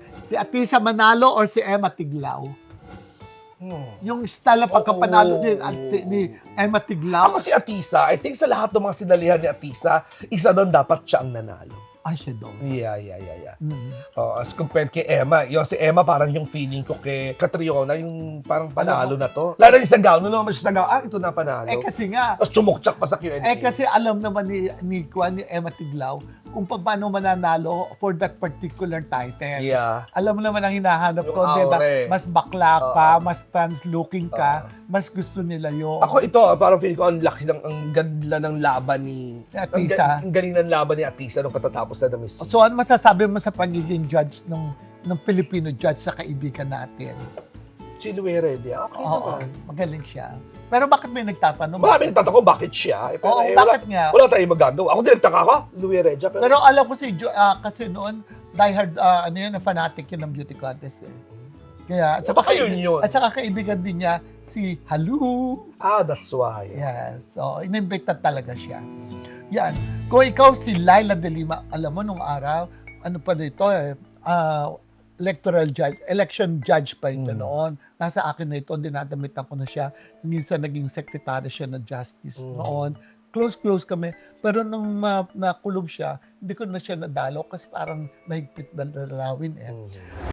Si Atisa Manalo or si Emma Tiglao? Yung style ng pagkapanalo ni Emma Tiglao. Ako si Atisa, I think sa lahat ng mga sinalihan ni Atisa, isa doon dapat siya ang nanalo. Ay, siya daw. Yeah. As compared kay Emma, yung si Emma parang yung feeling ko kay Catriona, yung parang panalo na to. Lalo yung Sagao, no naman siya Sagao, ito na panalo. Kasi nga, Tapos chumukchak pa sa Q&A. kasi alam naman ni Emma Tiglao kung paano mananalo for that particular title. Yeah. Alam mo naman ang hinahanap ko, Yung di ba? aure. Mas bakla ka, mas trans-looking ka, mas gusto nila yun. Ako ito, parang feeling ko ang laki ang ganda ng laban ni Atisa. Ang galing ng laban ni Atisa nung katatapos na Miss. So, ano masasabi mo sa pagiging judge ng Filipino judge sa kaibigan natin? Si Louie Heredia, okay Oo, naman. magaling siya. Pero bakit may nagtatanong? Marami nagtataka ko bakit siya. Oo, bakit nga? Wala tayong magagawa. Ako din nagtaka ko, Louie Heredia. Pero alam ko si kasi noon, diehard, fanatic yun ng beauty contest eh. Kaya, at Baka yun yun. At saka kaibigan din niya, si Halu. That's why. Yes. So, inimbita talaga siya. Yan. Kung ikaw si Laila de Lima, alam mo nung araw, ano pa dito electoral judge, election judge pa ito noon. Nasa akin na ito, dinadamitan ko na siya. Minsan naging secretary siya ng justice noon. Close kami. Pero nung nakulong siya, hindi ko na siya nadalo kasi parang mahigpit na dalawin eh.